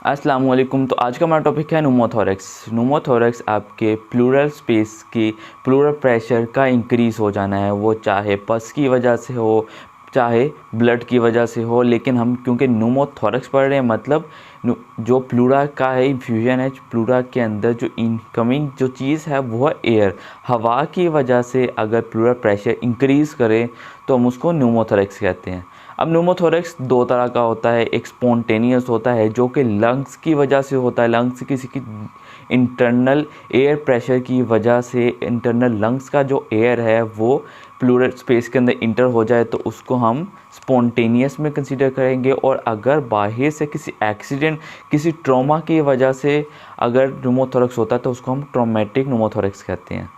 अस्सलाम वालेकुम। तो आज का हमारा टॉपिक है न्यूमोथोरैक्स। न्यूमोथोरैक्स आपके प्लूरल स्पेस की प्लूरल प्रेशर का इंक्रीज़ हो जाना है, वो चाहे पस की वजह से हो चाहे ब्लड की वजह से हो। लेकिन हम क्योंकि न्यूमोथोरैक्स पढ़ रहे हैं, मतलब जो प्लूरा का है इन्फ्यूजन है, प्लूरा के अंदर जो इनकमिंग जो चीज़ है वो है एयर, हवा की वजह से अगर प्लूरल प्रेशर इंक्रीज़ करे तो हम उसको न्यूमोथोरैक्स कहते हैं। अब न्यूमोथोरैक्स दो तरह का होता है, एक स्पॉन्टेनियस होता है जो कि लंग्स की वजह से होता है, लंग्स किसी की इंटरनल एयर प्रेशर की वजह से इंटरनल लंग्स का जो एयर है वो प्लूरल स्पेस के अंदर इंटर हो जाए तो उसको हम स्पॉन्टेनियस में कंसीडर करेंगे। और अगर बाहर से किसी एक्सीडेंट, किसी ट्रॉमा की वजह से अगर न्यूमोथोरैक्स होता है तो उसको हम ट्रॉमेटिक न्यूमोथोरैक्स कहते हैं।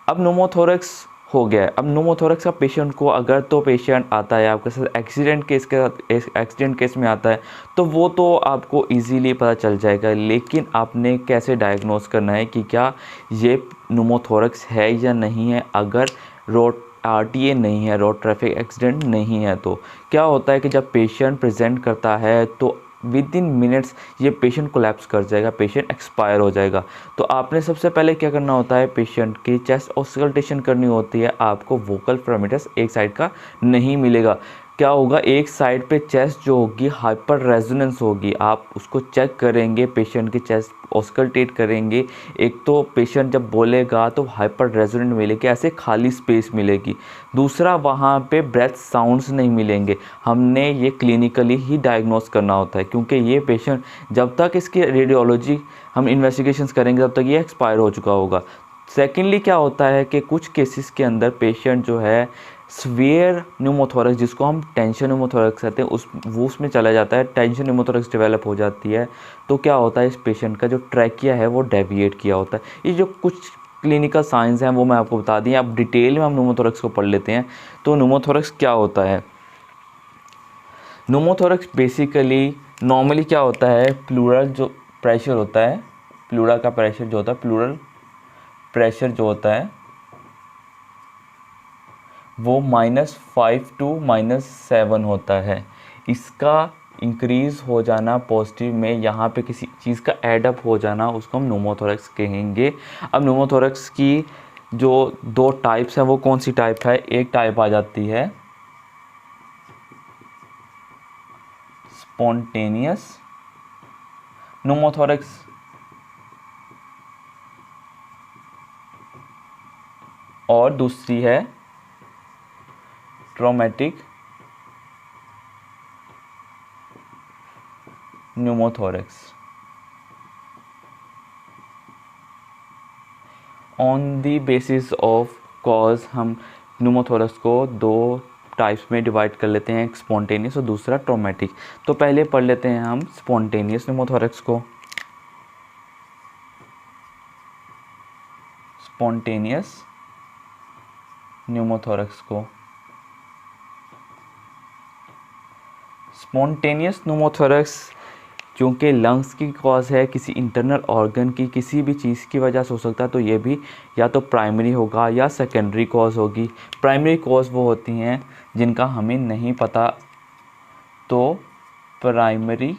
अब न्यूमोथोरैक्स हो गया है। अब न्यूमोथोरैक्स का पेशेंट को अगर तो पेशेंट आता है आपके साथ एक्सीडेंट केस के साथ, एक्सीडेंट केस में आता है तो वो तो आपको इजीली पता चल जाएगा। लेकिन आपने कैसे डायग्नोस करना है कि क्या ये न्यूमोथोरैक्स है या नहीं है। अगर रोड आरटीए नहीं है, रोड ट्रैफिक एक्सीडेंट नहीं है, तो क्या होता है कि जब पेशेंट प्रेजेंट करता है तो विद इन मिनट्स ये पेशेंट कोलैप्स कर जाएगा, पेशेंट एक्सपायर हो जाएगा। तो आपने सबसे पहले क्या करना होता है, पेशेंट की चेस्ट ऑस्कल्टेशन करनी होती है। आपको वोकल पैरामीटर्स एक साइड का नहीं मिलेगा। क्या होगा, एक साइड पे चेस्ट जो होगी हाइपर रेजोनेंस होगी, आप उसको चेक करेंगे, पेशेंट की चेस्ट ऑस्कल्टेट करेंगे। एक तो पेशेंट जब बोलेगा तो हाइपर रेजोनेंट मिलेगी, ऐसे खाली स्पेस मिलेगी। दूसरा, वहाँ पे ब्रेथ साउंड्स नहीं मिलेंगे। हमने ये क्लिनिकली ही डायग्नोस करना होता है क्योंकि ये पेशेंट जब तक इसकी रेडियोलॉजी हम इन्वेस्टिगेशंस करेंगे तब तक ये एक्सपायर हो चुका होगा। सेकेंडली क्या होता है कि कुछ केसेस के अंदर पेशेंट जो है स्वेयर न्यूमोथोरैक्स, जिसको हम टेंशन न्यूमोथोरैक्स कहते हैं, उसमें चला जाता है, टेंशन न्यूमोथोरैक्स डेवलप हो जाती है। तो क्या होता है, इस पेशेंट का जो ट्रैकिया है वो डेविएट किया होता है। ये जो कुछ क्लिनिकल साइंस हैं वो मैं आपको बता दी। अब डिटेल में हम न्यूमोथोरैक्स को पढ़ लेते हैं। तो न्यूमोथोरैक्स क्या होता है। न्यूमोथोरैक्स बेसिकली नॉर्मली क्या होता है, प्लूरल जो प्रेशर होता है, प्लूरा का प्रेशर जो होता है, प्लूरल प्रेशर जो होता है वो -5 to -7 होता है। इसका इंक्रीज़ हो जाना पॉजिटिव में, यहाँ पे किसी चीज़ का एडअप हो जाना, उसको हम न्यूमोथोरैक्स कहेंगे। अब न्यूमोथोरैक्स की जो दो टाइप्स हैं वो कौन सी टाइप है, एक टाइप आ जाती है स्पॉन्टेनियस न्यूमोथोरैक्स, और दूसरी है traumatic pneumothorax. On the basis of cause हम न्यूमोथोरैक्स को दो टाइप्स में डिवाइड कर लेते हैं, एक स्पॉन्टेनियस और दूसरा ट्रॉमेटिक। तो पहले पढ़ लेते हैं हम स्पॉन्टेनियस न्यूमोथोरैक्स को। स्पॉन्टेनियस न्यूमोथोरैक्स को स्पॉन्टेनियस न्यूमोथोरैक्स क्योंकि लंग्स की कॉज है, किसी इंटरनल ऑर्गन की किसी भी चीज़ की वजह से हो सकता है, तो ये भी या तो प्राइमरी होगा या सेकेंडरी कॉज होगी। प्राइमरी कॉज वो होती हैं जिनका हमें नहीं पता, तो प्राइमरी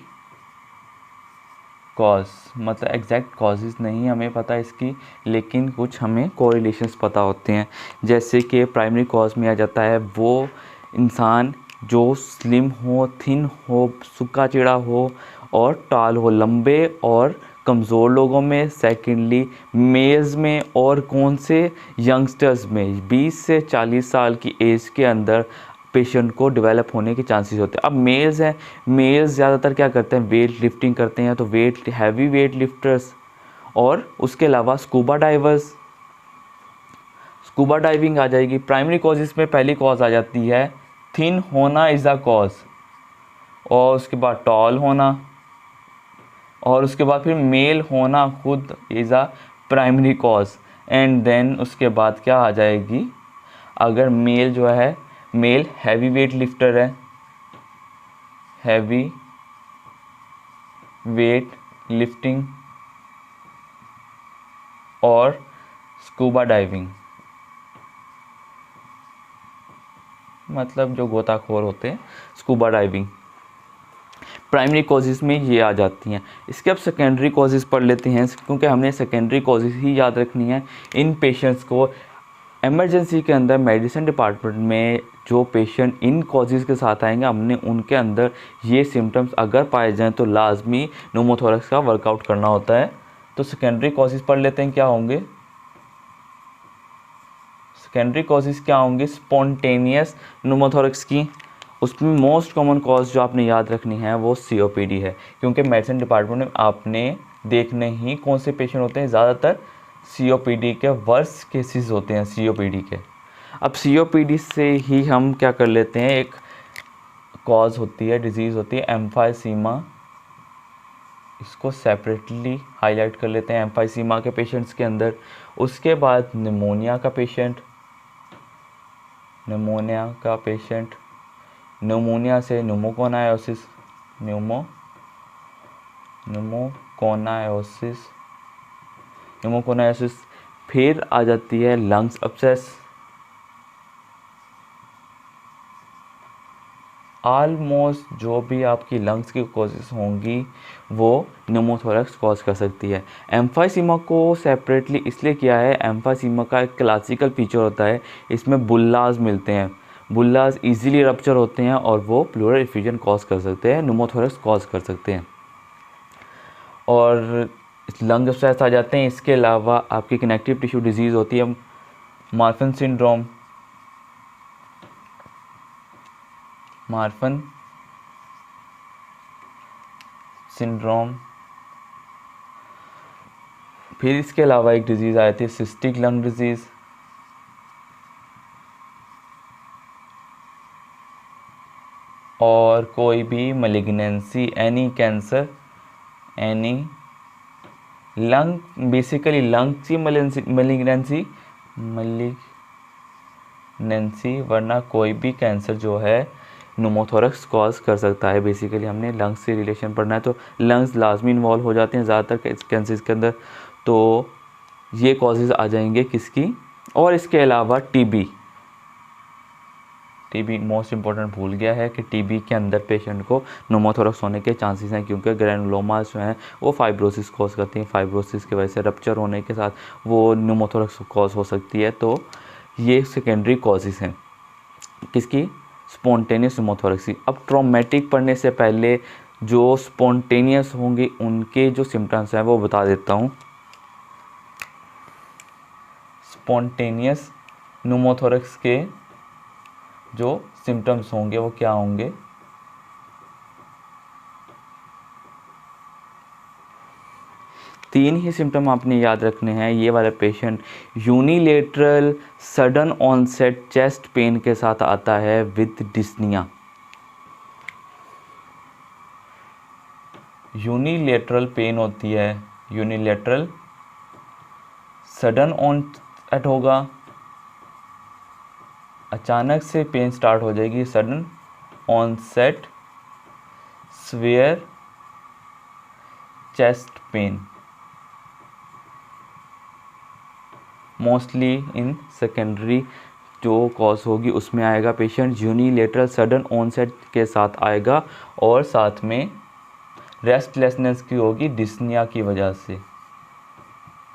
कॉज मतलब एग्जैक्ट कॉजेज़ नहीं हमें पता इसकी, लेकिन कुछ हमें कोरिलेशंस पता होते हैं। जैसे कि प्राइमरी कॉज में आ जाता है वो इंसान जो स्लिम हो, थिन हो, सूखा चिड़ा हो और टाल हो, लंबे और कमज़ोर लोगों में। सेकेंडली मेल्स में, और कौन से यंगस्टर्स में 20 से 40 साल की एज के अंदर पेशेंट को डेवलप होने के चांसेस होते हैं। अब मेल्स हैं, मेल्स ज़्यादातर क्या करते हैं, वेट लिफ्टिंग करते हैं, तो हैवी वेट लिफ्टर्स, और उसके अलावा स्कूबा डाइवर्स, स्कूबा डाइविंग आ जाएगी। प्राइमरी कॉजेज़ में पहली कॉज आ जाती है थिन होना इज़ अ कॉज, और उसके बाद टॉल होना, और उसके बाद फिर मेल होना खुद is a primary cause. And then उसके बाद क्या आ जाएगी, अगर मेल जो है, मेल हैवी वेट लिफ्टर है, हैवी वेट लिफ्टिंग और स्कूबा डाइविंग, मतलब जो गोताखोर होते हैं, स्कूबा डाइविंग। प्राइमरी कॉजेज़ में ये आ जाती हैं। इसके अब सेकेंडरी कॉजेज़ पढ़ लेते हैं, क्योंकि हमने सेकेंडरी कॉजेज़ ही याद रखनी है इन पेशेंट्स को। इमरजेंसी के अंदर मेडिसिन डिपार्टमेंट में जो पेशेंट इन कॉजेज़ के साथ आएंगे, हमने उनके अंदर ये सिम्टम्स अगर पाए जाएँ तो लाजमी न्यूमोथोरैक्स का वर्कआउट करना होता है। तो सेकेंडरी कॉजेज़ पढ़ लेते हैं क्या होंगे। सेकेंडरी कॉजेज़ क्या होंगे स्पॉन्टेनियस न्यूमोथोरैक्स की। उसमें मोस्ट कॉमन कॉज जो आपने याद रखनी है वो COPD है, क्योंकि मेडिसिन डिपार्टमेंट में आपने देखने ही कौन से पेशेंट होते हैं, ज़्यादातर COPD के वर्स केसेस होते हैं COPD के। अब COPD से ही हम क्या कर लेते हैं, एक कॉज होती है, डिजीज़ होती है एम्फाइसीमा, इसको सेपरेटली हाईलाइट कर लेते हैं एम्फाइसीमा के पेशेंट्स के अंदर। उसके बाद निमोनिया का पेशेंट, न्यूमोनिया से न्यूमोकोनायोसिस, फिर आ जाती है लंग्स अब्सेस। ऑलमोस्ट जो भी आपकी लंग्स की कॉजेज़ होंगी वो न्यूमोथोरैक्स कॉज कर सकती है। एम्फाइसीमा को सेपरेटली इसलिए किया है, एम्फाइसीमा का एक क्लासिकल फीचर होता है, इसमें बुल्लाज मिलते हैं, बुल्लाज इजीली रप्चर होते हैं और वो प्लूरल इफ्यूजन कॉज कर सकते हैं, न्यूमोथोरैक्स कॉज कर सकते हैं। और लंग अब्सेस आ जाते हैं। इसके अलावा आपकी कनेक्टिव टिश्यू डिजीज़ होती है मार्फन सिंड्रोम। फिर इसके अलावा एक डिजीज़ आई थी सिस्टिक लंग डिजीज़, और कोई भी malignancy, any cancer, any lung, basically lung की मलिग्नेंसी, वरना कोई भी कैंसर जो है न्यूमोथोरैक्स कॉज कर सकता है। बेसिकली हमने लंग्स से रिलेशन पढ़ना है, तो लंग्स लाजमी इन्वॉल्व हो जाते हैं ज़्यादातर कैंसर के अंदर, तो ये कॉजेज़ आ जाएंगे किसकी। और इसके अलावा टीबी मोस्ट इंपॉर्टेंट भूल गया है कि टीबी के अंदर पेशेंट को न्यूमोथोरैक्स होने के चांसेस हैं, क्योंकि ग्रैनुलोमास जो हैं वो फाइब्रोसिस कॉज करती हैं, फाइब्रोसिस की वजह से रप्चर होने के साथ वो न्यूमोथोरैक्स कॉज हो सकती है। तो ये सेकेंडरी कॉजेज़ हैं किसकी, स्पॉन्टेनियस न्यूमोथोरैक्स की। अब ट्रॉमेटिक पढ़ने से पहले जो स्पॉन्टेनियस होंगे उनके जो सिम्टम्स हैं वो बता देता हूँ। स्पॉन्टेनियस न्यूमोथोरैक्स के जो सिम्टम्स होंगे वो क्या होंगे, तीन ही सिम्टम आपने याद रखने हैं। ये वाला patient unilateral sudden onset chest pain के साथ आता है विद डिस्निया। यूनिलेटरल पेन होती है, यूनिलेटरल सडन ऑनसेट होगा, अचानक से पेन स्टार्ट हो जाएगी, sudden onset severe chest pain, mostly in secondary जो कॉज होगी उसमें आएगा पेशेंट यूनिलेटरल सडन ऑनसेट के साथ आएगा, और साथ में रेस्टलेसनेस की होगी डिस्निया की वजह से,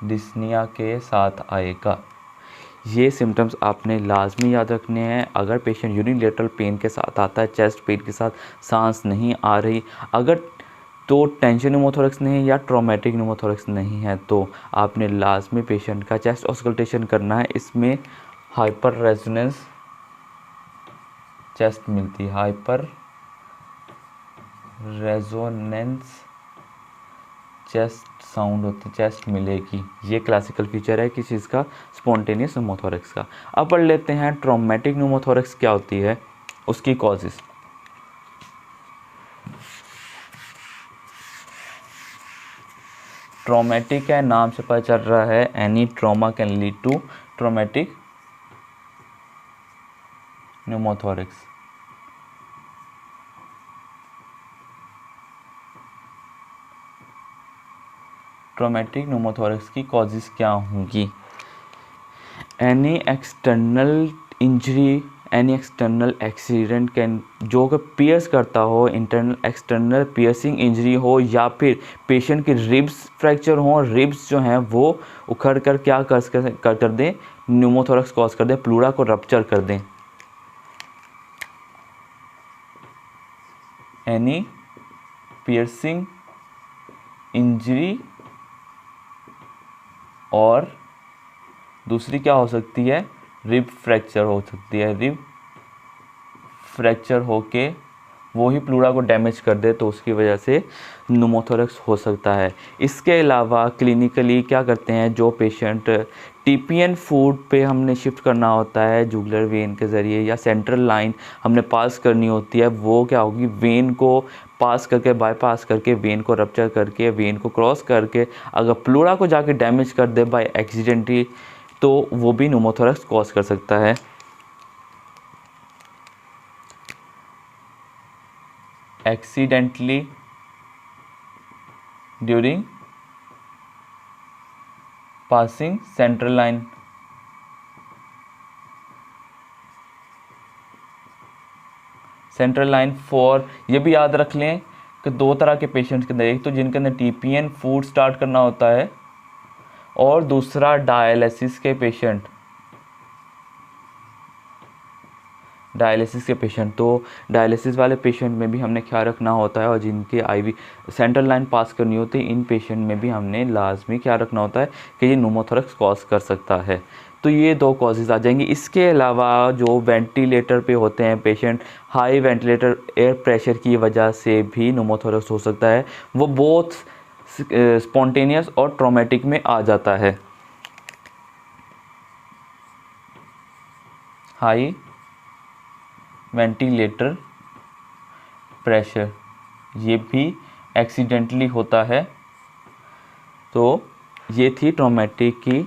डिस्निया के साथ आएगा। ये सिम्टम्स आपने लाजमी याद रखने हैं। अगर पेशेंट यूनिलेटरल पेन के साथ आता है, चेस्ट पेन के साथ, सांस नहीं आ रही, अगर तो टेंशन न्यूमोथोरैक्स नहीं या ट्रॉमेटिक न्यूमोथोरैक्स नहीं है, तो आपने लाजमी पेशेंट का चेस्ट ऑस्कल्टेशन करना है। इसमें हाइपर रेजोनेंस चेस्ट मिलती है, हाइपर रेजोनेंस चेस्ट साउंड होती, चेस्ट मिलेगी। ये क्लासिकल फीचर है किस चीज़ का, स्पॉन्टेनियस न्यूमोथोरैक्स का। अब पढ़ लेते हैं ट्रॉमेटिक न्यूमोथोरैक्स क्या होती है, उसकी कॉजेज़। ट्रॉमेटिक है, नाम से पता चल रहा है, any trauma can lead to traumatic pneumothorax. Traumatic pneumothorax की कॉजेज़ क्या होंगी, any external injury any external accident can, जो कि पियर्स करता हो, इंटरनल एक्सटर्नल पियर्सिंग इंजरी हो, या फिर पेशेंट की रिब्स फ्रैक्चर हो, रिब्स जो हैं वो उखड़ कर क्या कर दें, न्यूमोथोरक्स कॉज कर दें, प्लूरा को रप्चर कर दें। एनी पियर्सिंग इंजरी, और दूसरी क्या हो सकती है, रिब फ्रैक्चर हो सकती है। रिब फ्रैक्चर होके वो ही प्लूरा को डैमेज कर दे, तो उसकी वजह से न्यूमोथोरक्स हो सकता है। इसके अलावा क्लिनिकली क्या करते हैं, जो पेशेंट टीपीएन फूड पे हमने शिफ्ट करना होता है जुगुलर वेन के ज़रिए, या सेंट्रल लाइन हमने पास करनी होती है, वो क्या होगी, वेन को पास करके, बाईपास करके, वेन को रप्चर करके, वेन को क्रॉस करके अगर प्लूरा को जाके डैमेज कर दे बाय एक्सीडेंटली, तो वो भी न्यूमोथोरक्स कॉज कर सकता है। Accidentally during passing central line, central line for, ये भी याद रख लें कि दो तरह के पेशेंट्स के अंदर, एक तो जिनके अंदर टीपीएन फूड स्टार्ट करना होता है, और दूसरा डायलिसिस के पेशेंट, डायलिसिस के पेशेंट। तो डायलिसिस वाले पेशेंट में भी हमने ख्याल रखना होता है, और जिनके आईवी सेंट्रल लाइन पास करनी होती है, इन पेशेंट में भी हमने लाजमी ख्याल रखना होता है कि ये न्यूमोथोरक्स कॉज कर सकता है। तो ये दो कॉजेज़ आ जाएंगी। इसके अलावा जो वेंटिलेटर पे होते हैं patient, high ventilator air pressure की वजह से भी न्यूमोथोरक्स हो सकता है, वो बोथ स्पॉन्टेनियस और ट्रॉमेटिक में आ जाता है। हाई वेंटिलेटर प्रेशर ये भी एक्सीडेंटली होता है। तो ये थी ट्रॉमेटिक की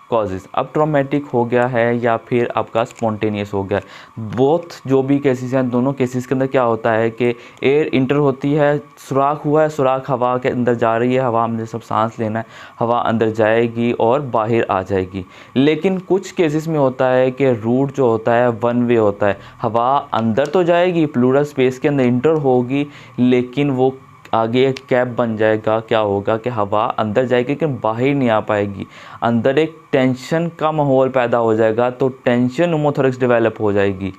कॉजेज़। अब ट्रॉमेटिक हो गया है या फिर आपका स्पॉन्टेनियस हो गया, बोथ जो भी केसेस हैं, दोनों केसेस के अंदर क्या होता है कि एयर इंटर होती है, सुराख हुआ है, सुराख हवा के अंदर जा रही है, हवा हमने सब सांस लेना है, हवा अंदर जाएगी और बाहर आ जाएगी। लेकिन कुछ केसेस में होता है कि रूट जो होता है वन वे होता है, हवा अंदर तो जाएगी, प्लूरल स्पेस के अंदर इंटर होगी, लेकिन वो आगे एक कैप बन जाएगा। क्या होगा कि हवा अंदर जाएगी लेकिन बाहर नहीं आ पाएगी, अंदर एक टेंशन का माहौल पैदा हो जाएगा, तो टेंशन न्यूमोथोरक्स डेवलप हो जाएगी।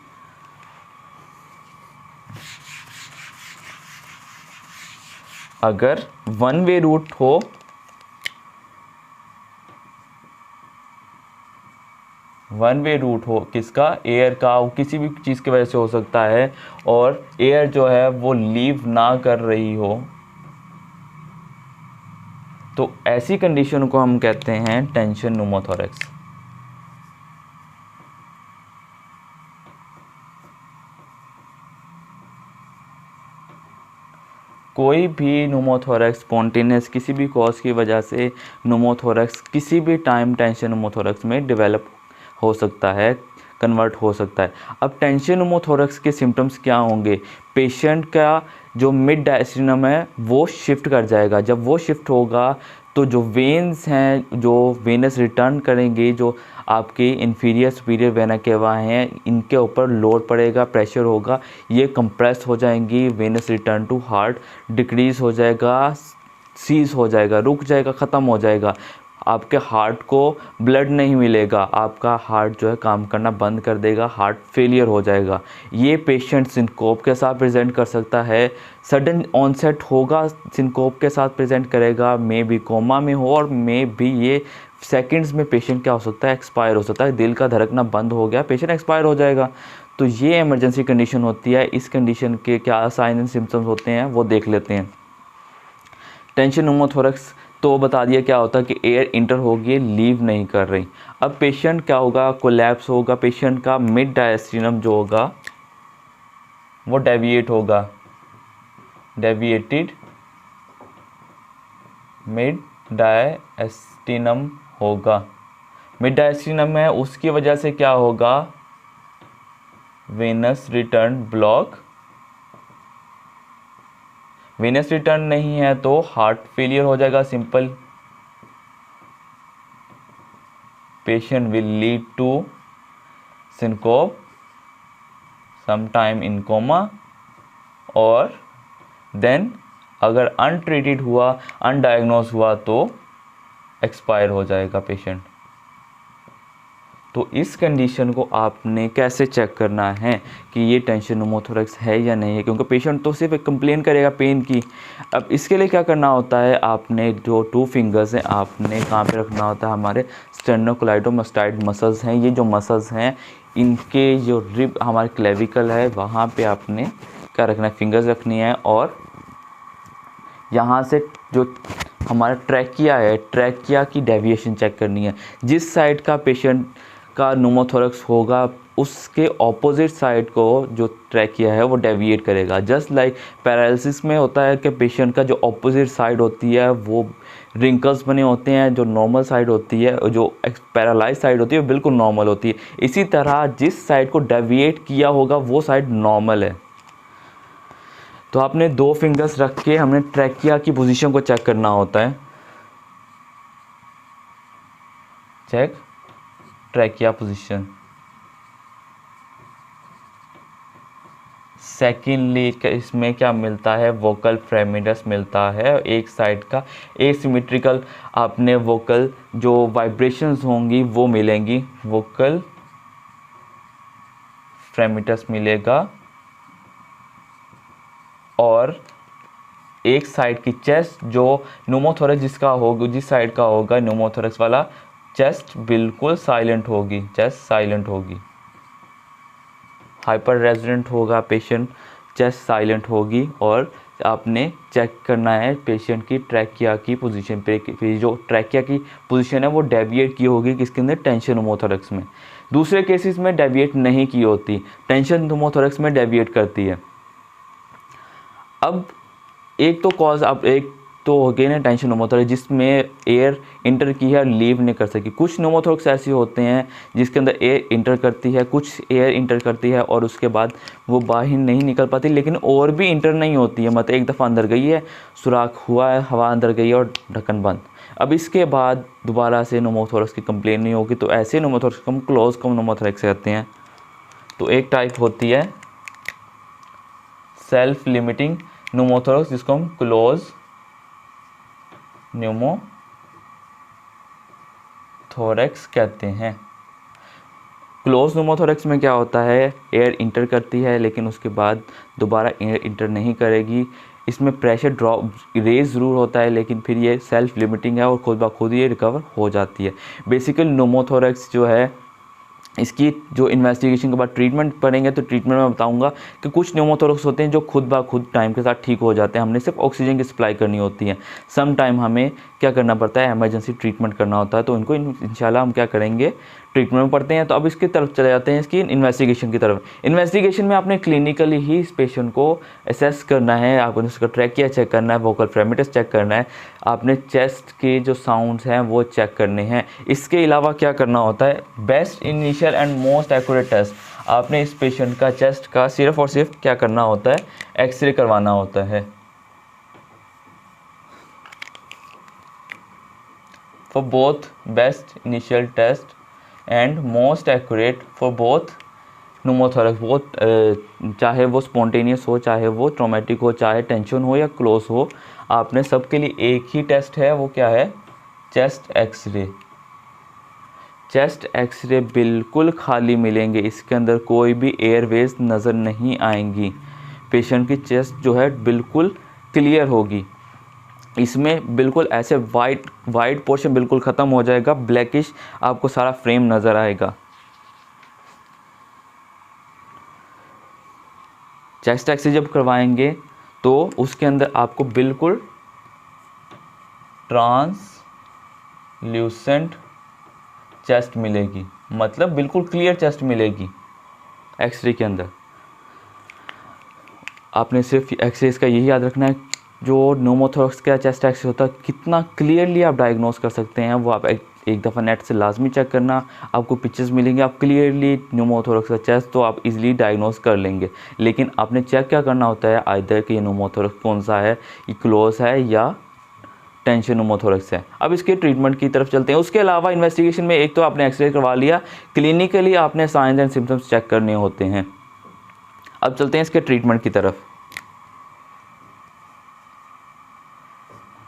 अगर वन वे रूट हो, वन वे रूट हो किसका, एयर का, वो किसी भी चीज़ की वजह से हो सकता है, और एयर जो है वो लीव ना कर रही हो, तो ऐसी कंडीशन को हम कहते हैं टेंशन न्यूमोथोरक्स। कोई भी न्यूमोथोरक्स स्पॉन्टेनियस किसी भी कॉज की वजह से न्यूमोथोरक्स किसी भी टाइम टेंशन न्यूमोथोरक्स में डेवलप हो सकता है, कन्वर्ट हो सकता है। अब टेंशन न्यूमोथोरक्स के सिम्टम्स क्या होंगे, पेशेंट का जो मिड डायस्ट्रिनम है वो शिफ्ट कर जाएगा। जब वो शिफ्ट होगा तो जो वेन्स हैं, जो वेनस रिटर्न करेंगे, जो आपके इन्फीरियर सुपीरियर वेना केवा हैं, इनके ऊपर लोड पड़ेगा, प्रेशर होगा, ये कंप्रेस हो जाएंगी, venous return to heart decrease हो जाएगा, सीज हो जाएगा, रुक जाएगा, ख़त्म हो जाएगा, आपके हार्ट को ब्लड नहीं मिलेगा, आपका हार्ट जो है काम करना बंद कर देगा, हार्ट फेलियर हो जाएगा। ये पेशेंट सिनकोप के साथ प्रेजेंट कर सकता है, सडन ऑनसेट होगा, सिनकोप के साथ प्रेजेंट करेगा, मे बी कोमा में हो, और मे बी ये सेकंड्स में पेशेंट क्या हो सकता है, एक्सपायर हो सकता है, दिल का धड़कना बंद हो गया, पेशेंट एक्सपायर हो जाएगा। तो ये इमरजेंसी कंडीशन होती है। इस कंडीशन के क्या साइन एंड सिम्टम्स होते हैं वो देख लेते हैं। टेंशन न्यूमोथोरक्स तो बता दिया क्या होता है कि एयर इंटर होगी, लीव नहीं कर रही। अब पेशेंट क्या होगा, कोलैप्स होगा, पेशेंट का मिड डायस्ट्रिनम जो होगा वो डेविएट होगा, डेविएटेड मिड डायस्ट्रिनम होगा। मिड डायस्ट्रिनम है, उसकी वजह से क्या होगा, venous return block, venous return नहीं है तो हार्ट फेलियर हो जाएगा, simple. Patient will lead to syncope, some time in coma, और देन अगर अनट्रीटेड हुआ, अनडायग्नोज हुआ तो एक्सपायर हो जाएगा पेशेंट। तो इस कंडीशन को आपने कैसे चेक करना है कि ये टेंशन न्यूमोथोरैक्स है या नहीं है, क्योंकि पेशेंट तो सिर्फ एक कंप्लेन करेगा पेन की। अब इसके लिए क्या करना होता है, आपने जो 2 फिंगर्स हैं आपने कहाँ पे रखना होता है, हमारे स्टेर्नोक्लाइडोमास्टाइड मसल्स हैं, ये जो मसल्स हैं इनके जो रिब हमारे क्लेविकल है वहाँ पे आपने क्या रखना है, फिंगर्स रखनी है, और यहाँ से जो हमारा ट्रैकिया है, ट्रैकिया की डेविएशन चेक करनी है। जिस साइड का पेशेंट का न्यूमोथोरैक्स होगा उसके ऑपोजिट साइड को जो ट्रैकिया है वो डेविएट करेगा। जस्ट लाइक पैरालिसिस में होता है कि पेशेंट का जो ऑपोजिट साइड होती है वो रिंकल्स बने होते हैं, जो नॉर्मल साइड होती है, जो पैरालाइज साइड होती है वो बिल्कुल नॉर्मल होती है। इसी तरह जिस साइड को डेविएट किया होगा वो साइड नॉर्मल है। तो आपने 2 फिंगर्स रख के हमने ट्रैकिया की पोजीशन को चेक करना होता है। Check trachea position. सेकेंडली इसमें क्या मिलता है, वोकल फ्रेमिडस मिलता है, एक साइड का एसिमेट्रिकल आपने वोकल जो वाइब्रेशंस होंगी वो मिलेंगी, वोकल फ्रेमिडस मिलेगा, और एक साइड की चेस्ट जो न्यूमोथोरैक्स जिसका होगा, जिस साइड का होगा न्यूमोथोरैक्स वाला, चेस्ट बिल्कुल साइलेंट होगी, चेस्ट साइलेंट होगी, हाइपर रेजिडेंट होगा पेशेंट, चेस्ट साइलेंट होगी। और आपने चेक करना है पेशेंट की ट्रैकिया की पोजीशन पे, जो ट्रैकिया की पोजीशन है वो डेविएट की होगी किसके अंदर, टेंशन न्यूमोथोरैक्स में। दूसरे केसेस में डेविएट नहीं की होती, टेंशन न्यूमोथोरैक्स में डेविएट करती है। अब एक तो कॉज, अब एक तो हो गई ना टेंशन न्यूमोथोरैक्स जिसमें एयर इंटर की है और लीव नहीं कर सकी। कुछ न्यूमोथोरैक्स ऐसे होते हैं जिसके अंदर एयर इंटर करती है, कुछ एयर इंटर करती है और उसके बाद वो बाहर नहीं निकल पाती, लेकिन और भी इंटर नहीं होती है, मतलब एक दफ़ा अंदर गई है, सुराख हुआ है, हवा अंदर गई है और ढक्कन बंद। अब इसके बाद दोबारा से न्यूमोथोरैक्स की कंप्लेन नहीं होगी, तो ऐसे न्यूमोथोरैक्स को हम क्लोज कम न्यूमोथोरैक्स कहते हैं। तो एक टाइप होती है सेल्फ लिमिटिंग न्यूमोथोरैक्स जिसको हम क्लोज न्यूमोथोरैक्स कहते हैं। क्लोज न्यूमोथोरैक्स में क्या होता है, एयर इंटर करती है लेकिन उसके बाद दोबारा एयर इंटर नहीं करेगी। इसमें प्रेशर ड्रॉप रेज ज़रूर होता है लेकिन फिर ये सेल्फ लिमिटिंग है और खुद ब खुद ये रिकवर हो जाती है। बेसिकली न्यूमोथोरैक्स जो है इसकी जो इन्वेस्टिगेशन के बाद ट्रीटमेंट पढ़ेंगे तो ट्रीटमेंट में बताऊंगा कि कुछ न्यूमोथोरैक्स होते हैं जो खुद ब खुद टाइम के साथ ठीक हो जाते हैं, हमने सिर्फ ऑक्सीजन की सप्लाई करनी होती है। सम टाइम हमें क्या करना पड़ता है, इमरजेंसी ट्रीटमेंट करना होता है, तो इनको इंशाल्लाह हम क्या करेंगे, ट्रीटमेंट में पढ़ते हैं। तो अब इसकी तरफ चले जाते हैं, इसकी इन्वेस्टिगेशन की तरफ। इन्वेस्टिगेशन में आपने क्लिनिकली ही इस पेशेंट को असेस करना है, आपने उसका ट्रैकिया चेक करना है, वोकल फ्रेमिटस चेक करना है, आपने चेस्ट के जो साउंड्स हैं वो चेक करने हैं। इसके अलावा क्या करना होता है, best initial and most accurate test, आपने इस पेशेंट का चेस्ट का सिर्फ और सिर्फ क्या करना होता है, एक्सरे करवाना होता है। For both best initial test and most accurate for both pneumothorax, बहुत चाहे वो स्पॉन्टेनियस हो, चाहे वो ट्रॉमेटिक हो, चाहे टेंशन हो या क्लोज हो, आपने सबके लिए एक ही टेस्ट है, वो क्या है, चेस्ट एक्सरे। चेस्ट एक्सरे बिल्कुल खाली मिलेंगे, इसके अंदर कोई भी एयरवेज नज़र नहीं आएंगी, पेशेंट की चेस्ट जो है बिल्कुल क्लियर होगी। इसमें बिल्कुल ऐसे वाइट पोर्शन बिल्कुल ख़त्म हो जाएगा, ब्लैकिश आपको सारा फ्रेम नज़र आएगा। चेस्ट एक्सरे जब करवाएंगे तो उसके अंदर आपको बिल्कुल ट्रांसल्यूसेंट चेस्ट मिलेगी, मतलब बिल्कुल क्लियर चेस्ट मिलेगी एक्सरे के अंदर। आपने सिर्फ एक्सरे का यही याद रखना है, जो न्यूमोथोरैक्स का चेस्ट एक्सरे होता है कितना क्लियरली आप डायग्नोस कर सकते हैं, वो आप एक दफ़ा नेट से लाजमी चेक करना, आपको पिक्चर्स मिलेंगे, आप क्लियरली न्यूमोथोरैक्स का चेस्ट तो आप इजीली डायग्नोस कर लेंगे। लेकिन आपने चेक क्या करना होता है, आइदर कि ये न्यूमोथोरैक्स कौन सा है, ये क्लोज है या टेंशन न्यूमोथोरैक्स है। अब इसके ट्रीटमेंट की तरफ चलते हैं। उसके अलावा इन्वेस्टिगेशन में एक तो आपने एक्सरे करवा लिया, क्लिनिकली आपने साइंस एंड सिम्टम्स चेक करने होते हैं। अब चलते हैं इसके ट्रीटमेंट की तरफ।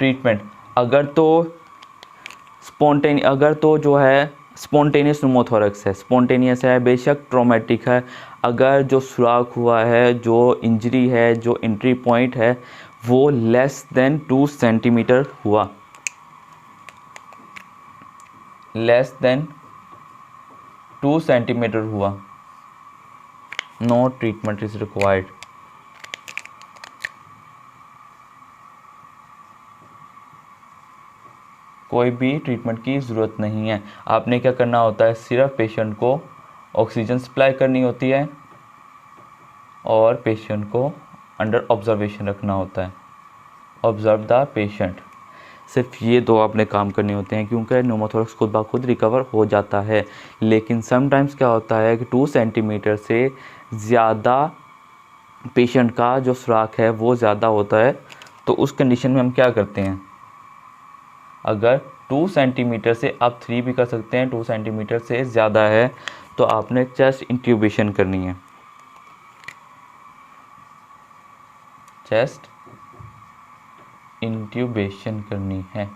ट्रीटमेंट अगर तो जो है स्पॉन्टेनियस न्यूमोथोरैक्स है, स्पॉन्टेनियस है, बेशक ट्रॉमेटिक है, अगर जो सुराख हुआ है, जो इंजरी है, जो एंट्री पॉइंट है वो लेस देन 2 सेंटीमीटर हुआ, लेस देन 2 सेंटीमीटर हुआ, नो ट्रीटमेंट इज रिक्वायर्ड। कोई भी ट्रीटमेंट की ज़रूरत नहीं है। आपने क्या करना होता है, सिर्फ पेशेंट को ऑक्सीजन सप्लाई करनी होती है और पेशेंट को अंडर ऑब्जर्वेशन रखना होता है, ऑब्जर्व द पेशेंट। सिर्फ ये दो आपने काम करने होते हैं, क्योंकि न्यूमोथोरैक्स खुद ब खुद रिकवर हो जाता है। लेकिन समटाइम्स क्या होता है कि 2 सेंटीमीटर से ज़्यादा पेशेंट का जो सुराख है वो ज़्यादा होता है, तो उस कंडीशन में हम क्या करते हैं, अगर 2 सेंटीमीटर से आप 3 भी कर सकते हैं, 2 सेंटीमीटर से ज़्यादा है तो आपने चेस्ट इंट्यूबेशन करनी है, चेस्ट इंट्यूबेशन करनी है।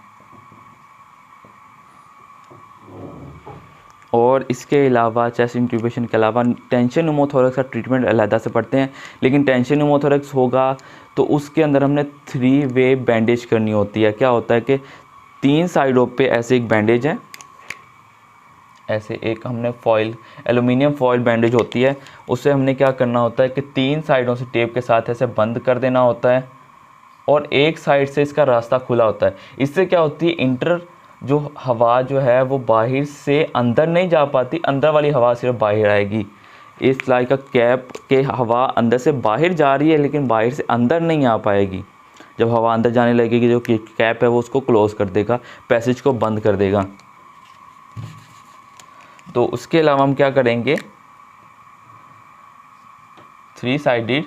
और इसके अलावा चेस्ट इंट्यूबेशन के अलावा टेंशन न्यूमोथोरैक्स का ट्रीटमेंट अलहदा से पढ़ते हैं। लेकिन टेंशन न्यूमोथोरैक्स होगा तो उसके अंदर हमने 3 वे बैंडेज करनी होती है। क्या होता है कि 3 साइडों पे ऐसे एक बैंडेज है, ऐसे एक हमने फॉइल, एल्युमिनियम फॉइल बैंडेज होती है, उसे हमने क्या करना होता है कि 3 साइडों से टेप के साथ ऐसे बंद कर देना होता है और एक साइड से इसका रास्ता खुला होता है। इससे क्या होती है, इंटर जो हवा जो है वो बाहर से अंदर नहीं जा पाती, अंदर वाली हवा सिर्फ बाहर आएगी। इस लाइक का कैप के हवा अंदर से बाहर जा रही है लेकिन बाहर से अंदर नहीं आ पाएगी। जब हवा अंदर जाने लगेगी जो कैप है वो उसको क्लोज कर देगा, पैसेज को बंद कर देगा। तो उसके अलावा हम क्या करेंगे, 3 साइडेड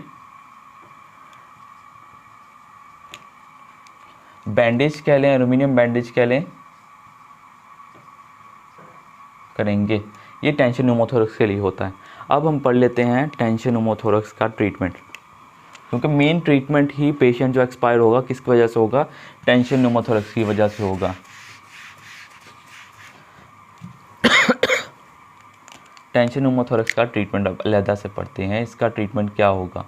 बैंडेज कह लें, एल्युमिनियम बैंडेज कह लें, करेंगे। ये टेंशन न्यूमोथोरैक्स के लिए होता है। अब हम पढ़ लेते हैं टेंशन न्यूमोथोरैक्स का ट्रीटमेंट, क्योंकि मेन ट्रीटमेंट ही पेशेंट जो एक्सपायर होगा किसकी वजह से होगा, टेंशन न्यूमोथोरैक्स की वजह से होगा। टेंशन न्यूमोथोरैक्स का ट्रीटमेंट अब अलहदा से पढ़ते हैं। इसका ट्रीटमेंट क्या होगा,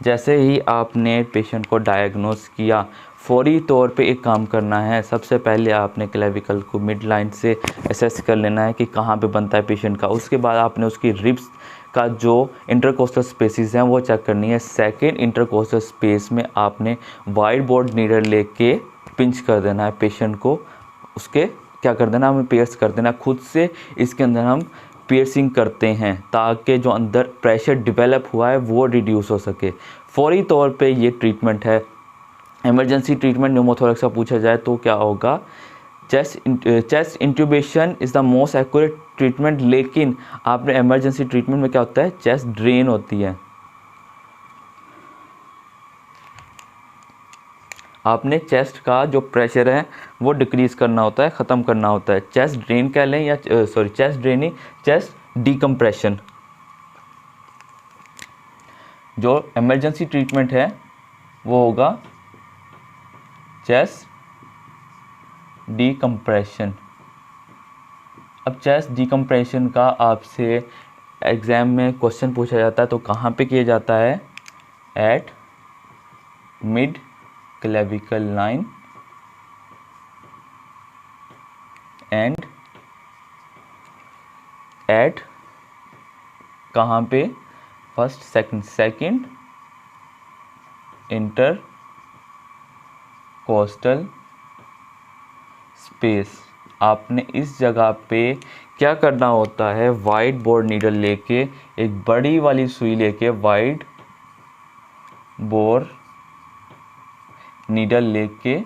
जैसे ही आपने पेशेंट को डायग्नोस किया फौरी तौर पे एक काम करना है। सबसे पहले आपने क्लेविकल को मिड लाइन से असेस कर लेना है कि कहाँ पे बनता है पेशेंट का। उसके बाद आपने उसकी रिब्स का जो इंटरकोस्टल स्पेसिस हैं वो चेक करनी है। सेकेंड इंटरकोस्टल स्पेस में आपने वाइड बोर्ड नीडल लेके पिंच कर देना है पेशेंट को, उसके क्या कर देना, हमें पियर्स कर देना खुद से। इसके अंदर हम पियर्सिंग करते हैं ताकि जो अंदर प्रेशर डेवलप हुआ है वो रिड्यूस हो सके। फौरी तौर पे ये ट्रीटमेंट है। इमरजेंसी ट्रीटमेंट न्यूमोथोरैक्स का पूछा जाए तो क्या होगा, chest intubation is the most accurate treatment. लेकिन आपने इमरजेंसी ट्रीटमेंट में क्या होता है, चेस्ट ड्रेन होती है। आपने चेस्ट का जो प्रेशर है वो डिक्रीज़ करना होता है, ख़त्म करना होता है। चेस्ट ड्रेन कह लें या चेस्ट ड्रेनिंग, चेस्ट डिकम्प्रेशन। जो इमरजेंसी ट्रीटमेंट है वो होगा चेस्ट डिकम्प्रेशन। अब चेस्ट डिकम्प्रेशन का आपसे एग्ज़ाम में क्वेश्चन पूछा जाता है तो कहाँ पे किया जाता है, at mid clavicular line and at कहाँ पे, first second intercostal space. आपने इस जगह पे क्या करना होता है, वाइड बोर्ड नीडल लेके, एक बड़ी वाली सुई लेके वाइड बोर्ड नीडल लेके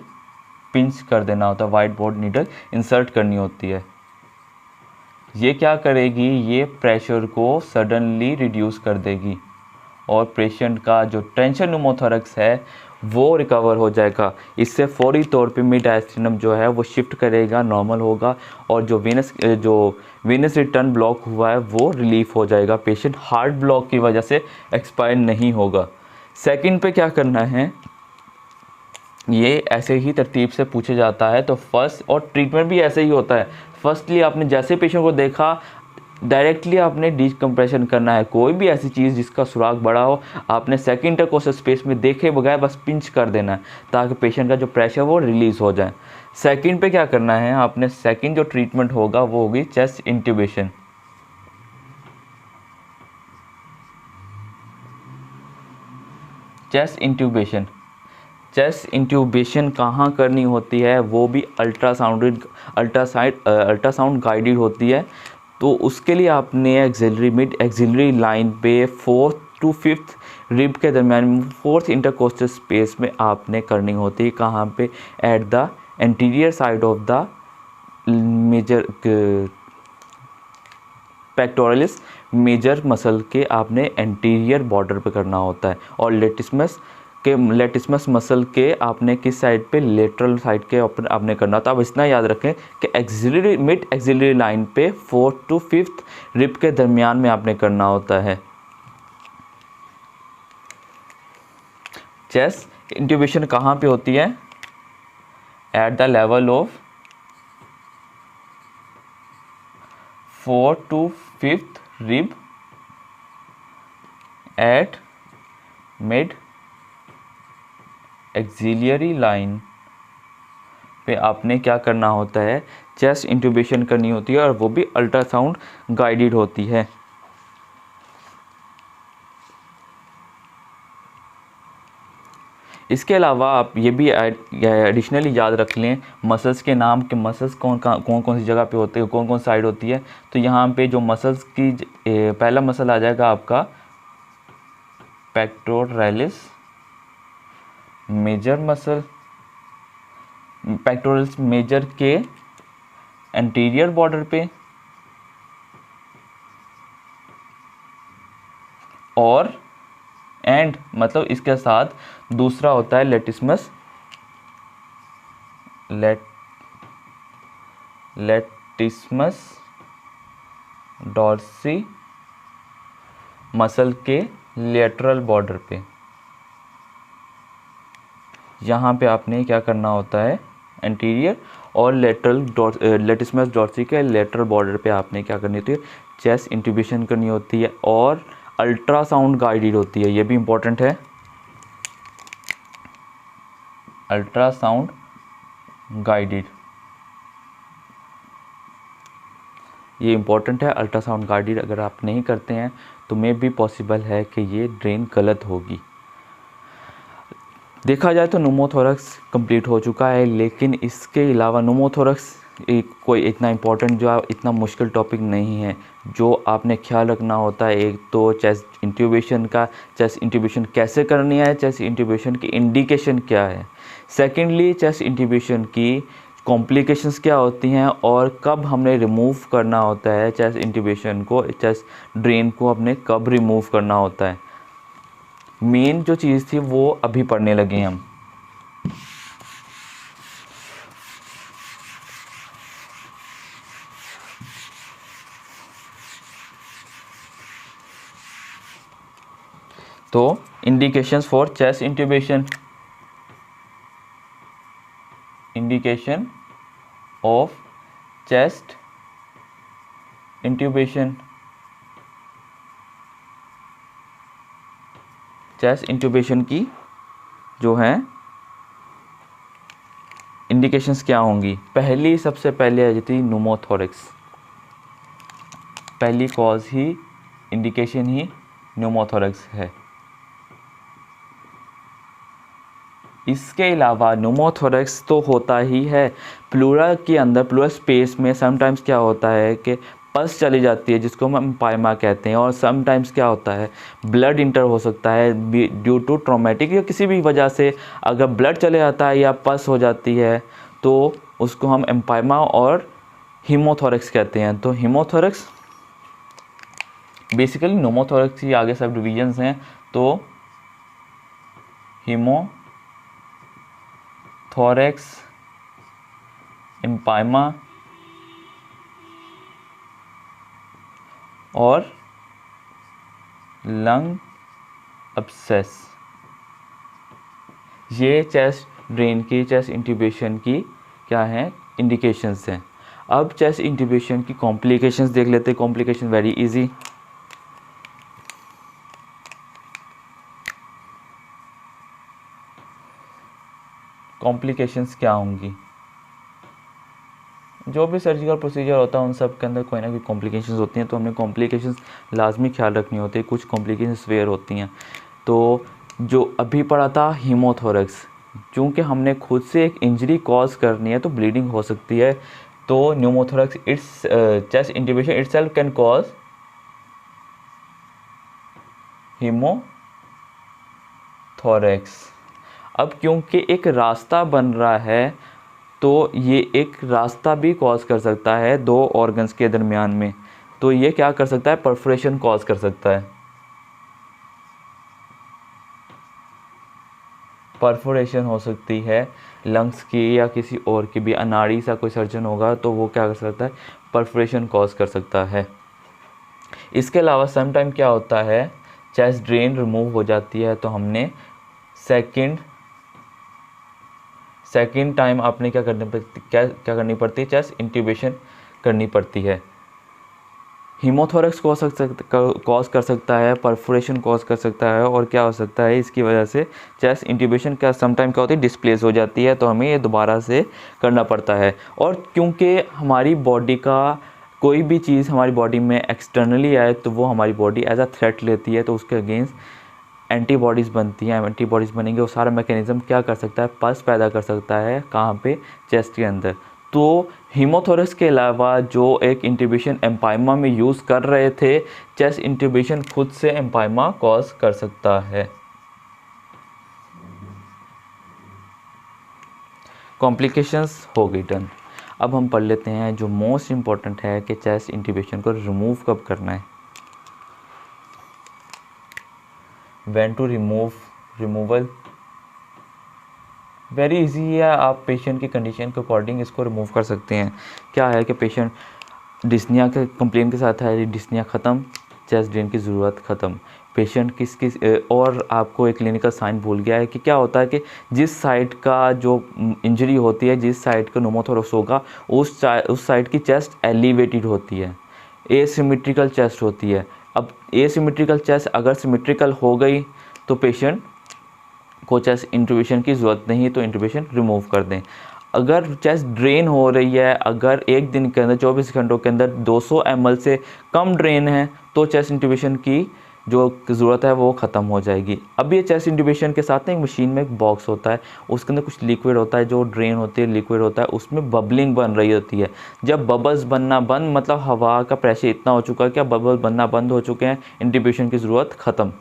पिंच कर देना होता है। वाइड बोर्ड नीडल इंसर्ट करनी होती है। ये क्या करेगी, ये प्रेशर को सडनली रिड्यूस कर देगी और पेशेंट का जो टेंशन न्यूमोथोरैक्स है वो रिकवर हो जाएगा। इससे फौरी तौर पे मिड डायस्टेनम जो है वो शिफ्ट करेगा, नॉर्मल होगा, और जो वेनस रिटर्न ब्लॉक हुआ है वो रिलीफ हो जाएगा। पेशेंट हार्ट ब्लॉक की वजह से एक्सपायर नहीं होगा। सेकंड पे क्या करना है, ये ऐसे ही तरतीब से पूछा जाता है। तो फर्स्ट, और ट्रीटमेंट भी ऐसे ही होता है। फर्स्टली आपने जैसे पेशेंट को देखा, डायरेक्टली आपने डिकम्प्रेशन करना है। कोई भी ऐसी चीज़ जिसका सुराग बड़ा हो, आपने सेकंड इंटरकोस्टल स्पेस में देखे बगैर बस पिंच कर देना है, ताकि पेशेंट का जो प्रेशर वो रिलीज़ हो जाए। सेकंड पे क्या करना है आपने, सेकंड जो ट्रीटमेंट होगा वो होगी चेस्ट इंट्यूबेशन। चेस्ट इंट्यूबेशन कहाँ करनी होती है, वो भी अल्ट्रासाउंड गाइडेड होती है। तो उसके लिए आपने मिड एक्सिलरी लाइन पे 4th to 5th रिब के दरमियान 4th इंटरकोस्टल स्पेस में आपने करनी होती है। कहाँ पे, at the anterior side of the major pectoralis major muscle के आपने एंटीरियर बॉर्डर पे करना होता है। और लेटिसमस मसल के आपने किस साइड पे, लेटरल साइड के आपने करना था। अब इतना याद रखें कि मिड एक्सिलरी लाइन पे 4th to 5th रिब के दरमियान में आपने करना होता है। चेस्ट इंट्यूबेशन कहाँ पे होती है, at the level of 4th to 5th rib at mid axillary line पे आपने क्या करना होता है, चेस्ट इंट्यूबेशन करनी होती है, और वो भी अल्ट्रासाउंड गाइडेड होती है। इसके अलावा आप ये भी एडिशनली याद रख लें मसल्स के नाम, के मसल्स कौन कौन सी जगह पे होते हैं, कौन कौन साइड होती है। तो यहाँ पे जो मसल्स की पहला मसल आ जाएगा आपका pectoralis major muscle. Pectorals major के एंटीरियर बॉर्डर पे, और एंड मतलब इसके साथ दूसरा होता है लेटिसमस डॉर्सी मसल के लेटरल बॉर्डर पे। यहाँ पे आपने क्या करना होता है, एंटीरियर और लेटिसमस डॉर्सी के लेटरल बॉर्डर पे आपने क्या करनी होती है, चेस्ट इंट्यूबेशन करनी होती है, और अल्ट्रासाउंड गाइडेड होती है। ये भी इम्पोर्टेंट है, अल्ट्रासाउंड गाइडेड, ये इम्पोर्टेंट है। अल्ट्रासाउंड गाइडेड अगर आप नहीं करते हैं तो मे भी पॉसिबल है कि ये ड्रेन गलत होगी। देखा जाए तो न्यूमोथोरक्स कंप्लीट हो चुका है, लेकिन इसके अलावा न्यूमोथोरक्स कोई इतना इम्पोर्टेंट जो इतना मुश्किल टॉपिक नहीं है। जो आपने ख्याल रखना होता है, एक तो चेस्ट इंट्यूबेशन का, चेस्ट इंट्यूबेशन कैसे करनी है, चेस्ट इंट्यूबेशन की इंडिकेशन क्या है। सेकेंडली चेस्ट इंट्यूबेशन की कॉम्प्लिकेशंस क्या होती हैं, और कब हमने रिमूव करना होता है चेस्ट इंट्यूबेशन को, चेस्ट ड्रेन को हमने कब रिमूव करना होता है। मेन जो चीज़ थी वो अभी पढ़ने लगे हम। तो indications for chest intubation, indication of chest intubation. Chest intubation की जो है इंडिकेशंस क्या होंगी, पहली सबसे पहले आ जाती है न्यूमोथोरक्स। पहली कॉज ही इंडिकेशन ही न्यूमोथोरक्स है। इसके अलावा न्यूमोथोरक्स तो होता ही है प्लूरा के अंदर, प्लूरल स्पेस में समटाइम्स क्या होता है कि पल्स चली जाती है, जिसको हम एम्पाइमा कहते हैं, और समटाइम्स क्या होता है ब्लड इंटर हो सकता है ड्यू टू ट्रॉमेटिक या किसी भी वजह से। अगर ब्लड चले जाता है या पल्स हो जाती है तो उसको हम एम्पाइमा और हीमोथोरक्स कहते हैं। तो हीमोथोरक्स बेसिकली न्यूमोथोरक्स ही आगे सब डिविजन्स हैं। तो हीमोथोरक्स थोरैक्स एम्फाइमा और लंग अब्सेस, ये चेस्ट ड्रेन की, चेस्ट इंट्यूबेशन की क्या है, इंडिकेशंस हैं। अब चेस्ट इंट्यूबेशन की कॉम्प्लिकेशंस देख लेते हैं। Complication very easy. कॉम्प्लिकेशंस क्या होंगी, जो भी सर्जिकल प्रोसीजर होता है उन सब के अंदर कोई ना कोई कॉम्प्लिकेशंस होती हैं, तो हमें कॉम्प्लिकेशंस लाजमी ख्याल रखनी होती है। कुछ कॉम्प्लिकेशंस वेयर होती हैं। तो जो अभी पढ़ा था हीमोथोरैक्स, चूँकि हमने खुद से एक इंजरी कॉज करनी है तो ब्लीडिंग हो सकती है। तो pneumothorax it's chest intubation itself can cause haemothorax. अब क्योंकि एक रास्ता बन रहा है तो ये एक रास्ता भी कॉज कर सकता है दो ऑर्गन्स के दरमियान में, तो ये क्या कर सकता है, परफोरेशन कॉज कर सकता है। परफोरेशन हो सकती है लंग्स की या किसी और की भी, अनाड़ी सा कोई सर्जन होगा तो वो क्या कर सकता है, परफोरेशन कॉज कर सकता है। इसके अलावा सम टाइम क्या होता है, चेस्ट ड्रेन रिमूव हो जाती है तो हमने सेकंड टाइम आपने क्या करनी पड़ती है, चेस्ट इंट्यूबेशन करनी पड़ती है। हीमोथोरैक्स कॉज कर सकता है, परफोरेशन कॉज कर सकता है, और क्या हो सकता है, इसकी वजह से चेस्ट इंट्यूबेशन का समटाइम क्या होती है, डिस्प्लेस हो जाती है, तो हमें ये दोबारा से करना पड़ता है। और क्योंकि हमारी बॉडी का कोई भी चीज़ हमारी बॉडी में एक्सटर्नली आए तो वो हमारी बॉडी एज अ थ्रेट लेती है, तो उसके अगेंस्ट एंटीबॉडीज़ बनती हैं। एंटीबॉडीज़ बनेंगे, वो सारा मैकेनिज़्म क्या कर सकता है, पस पैदा कर सकता है, कहाँ पे, चेस्ट के अंदर। तो हीमोथोरैक्स के अलावा जो एक इंट्यूबेशन एम्फाइमा में यूज़ कर रहे थे, चेस्ट इंट्यूबेशन खुद से एम्फाइमा कॉज कर सकता है। कॉम्प्लिकेशंस हो गई डन। अब हम पढ़ लेते हैं जो मोस्ट इम्पॉर्टेंट है कि चेस्ट इंट्यूबेशन को रिमूव कब करना है। When to removal very easy है, आप पेशेंट की कंडीशन के अकॉर्डिंग इसको रिमूव कर सकते हैं। क्या है कि पेशेंट डिस्निया के कंप्लेन के साथ है, डिस्निया ख़त्म, चेस्ट ड्रेन की ज़रूरत ख़त्म। पेशेंट किस और आपको एक क्लिनिकल साइन भूल गया है कि क्या होता है कि जिस साइड का जो इंजरी होती है, जिस साइड का न्यूमोथोरैक्स होगा, उस साइड की चेस्ट एलिवेटेड होती है, एसिमेट्रिकल चेस्ट होती है। अब एसिमेट्रिकल चेस्ट अगर सिमेट्रिकल हो गई तो पेशेंट को चेस्ट इंट्यूबेशन की ज़रूरत नहीं, तो इंट्यूबेशन रिमूव कर दें। अगर चेस्ट ड्रेन हो रही है, अगर एक दिन के अंदर 24 घंटों के अंदर 200 ml से कम ड्रेन है, तो चेस्ट इंट्यूबेशन की जो ज़रूरत है वो ख़त्म हो जाएगी। अब ये चेस्ट इंट्यूबेशन के साथ ना एक मशीन में एक बॉक्स होता है, उसके अंदर कुछ लिक्विड होता है, जो ड्रेन होती है लिक्विड होता है, उसमें बबलिंग बन रही होती है। जब बबल्स बनना बंद, मतलब हवा का प्रेशर इतना हो चुका है कि अब बबल्स बनना बंद हो चुके हैं, इंट्यूबेशन की ज़रूरत ख़त्म।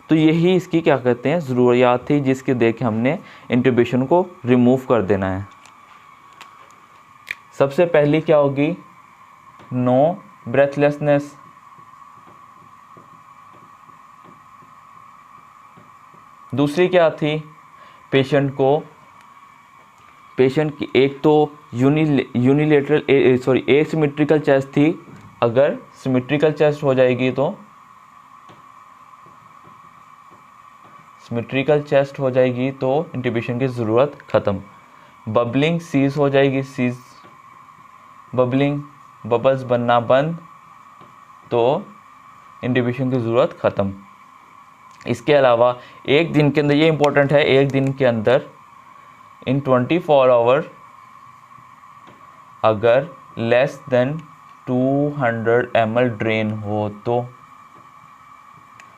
तो यही इसकी क्या कहते हैं, ज़रूरियात थी, जिसके देख हमने इंट्यूबेशन को रिमूव कर देना है। सबसे पहली क्या होगी, नो ब्रेथलेसनेस। दूसरी क्या थी, पेशेंट की एक तो यूनिलेटरल एसिमेट्रिकल चेस्ट थी। अगर सिमेट्रिकल चेस्ट हो जाएगी तो इंट्यूबेशन की ज़रूरत ख़त्म। बबलिंग सीज हो जाएगी, बबल्स बनना बंद, तो इंट्यूबेशन की ज़रूरत ख़त्म। इसके अलावा एक दिन के अंदर, ये इंपॉर्टेंट है, एक दिन के अंदर इन 24 आवर अगर लेस देन 200 ml ड्रेन हो तो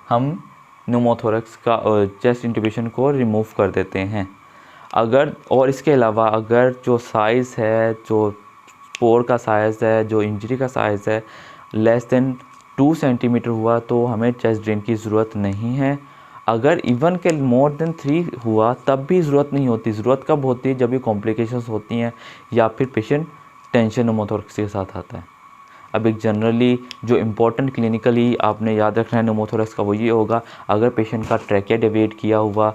हम न्यूमोथोरैक्स का चेस्ट इंट्यूबेशन को रिमूव कर देते हैं। अगर और इसके अलावा अगर जो साइज़ है, जो स्पोर का साइज़ है, जो इंजरी का साइज़ है, लेस देन 2 सेंटीमीटर हुआ तो हमें चेस्ट ड्रेन की ज़रूरत नहीं है। अगर इवन के मोर देन 3 हुआ तब भी ज़रूरत नहीं होती। ज़रूरत कब होती है, जब ये कॉम्प्लिकेशंस होती हैं या फिर पेशेंट टेंशन न्यूमोथोरैक्स के साथ आता है। अब एक जनरली जो इम्पोर्टेंट क्लिनिकली आपने याद रखना है न्यूमोथोरैक्स का, वो ये होगा, अगर पेशेंट का ट्रैकिया डेविएट किया हुआ,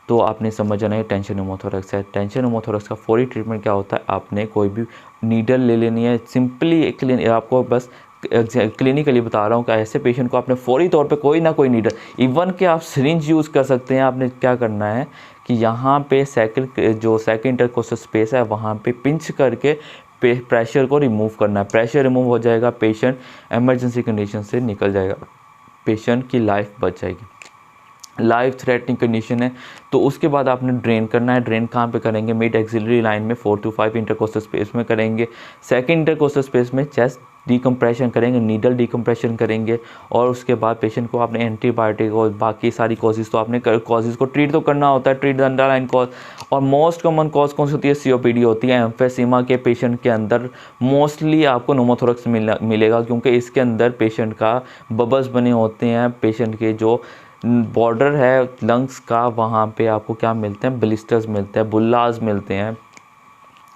तो आपने समझ जाना है टेंशन न्यूमोथोरैक्स है। टेंशन न्यूमोथोरैक्स का फौरी ट्रीटमेंट क्या होता है, आपने कोई भी नीडल ले लेनी है, सिंपली आपको बस क्लिनिकली बता रहा हूँ कि ऐसे पेशेंट को आपने फौरी तौर पे कोई ना कोई नीडल, इवन कि आप सिरिंज यूज़ कर सकते हैं। आपने क्या करना है कि यहाँ पे सेकंड इंटरकोस्टल स्पेस है वहाँ पे पिंच करके प्रेशर को रिमूव करना है। प्रेशर रिमूव हो जाएगा, पेशेंट इमरजेंसी कंडीशन से निकल जाएगा, पेशेंट की लाइफ बच जाएगी। लाइफ थ्रेटनिंग कंडीशन है तो उसके बाद आपने ड्रेन करना है। ड्रेन कहाँ पे करेंगे, मिड एक्सिलरी लाइन में 4 to 5 इंटरकोस्टल स्पेस में करेंगे। सेकंड इंटरकोस्टल स्पेस में चेस्ट डिकम्प्रेशन करेंगे, नीडल डिकम्प्रेशन करेंगे, और उसके बाद पेशेंट को आपने एंटीबायोटिक और बाकी सारी कॉजेज़ तो आपने कॉजेज़ को ट्रीट तो करना होता है, ट्रीट द अंडरलाइन कॉज। और मोस्ट कॉमन कॉज कौन सी होती है, COPD होती है। एम्फेसीमा के पेशेंट के अंदर मोस्टली आपको न्यूमोथोरैक्स मिलेगा, क्योंकि इसके अंदर पेशेंट का बबल्स बने होते हैं, पेशेंट के जो बॉर्डर है लंग्स का वहाँ पे आपको क्या मिलते हैं, ब्लिस्टर्स मिलते हैं, बुल्लाज मिलते हैं,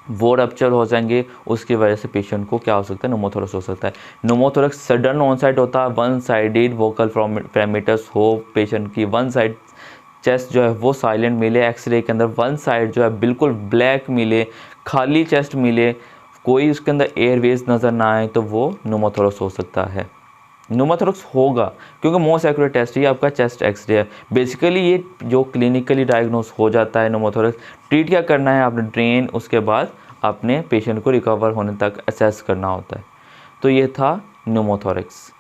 वो रप्चर हो जाएंगे। उसकी वजह से पेशेंट को क्या हो सकता है, न्यूमोथोरैक्स हो सकता है। न्यूमोथोरैक्स सडन ऑनसाइट होता है, वन साइडेड वोकल पैरामीटर्स हो, पेशेंट की वन साइड चेस्ट जो है वो साइलेंट मिले, एक्सरे के अंदर वन साइड जो है बिल्कुल ब्लैक मिले, खाली चेस्ट मिले, कोई उसके अंदर एयरवेज नज़र ना आए, तो वो न्यूमोथोरैक्स हो सकता है। न्यूमोथोरैक्स होगा क्योंकि मोस्ट एक्यूरेट टेस्ट ये आपका चेस्ट एक्सरे है। बेसिकली ये जो क्लिनिकली डायग्नोस हो जाता है न्यूमोथोरैक्स, ट्रीट क्या करना है आपने, ड्रेन, उसके बाद अपने पेशेंट को रिकवर होने तक असेस करना होता है। तो ये था न्यूमोथोरैक्स।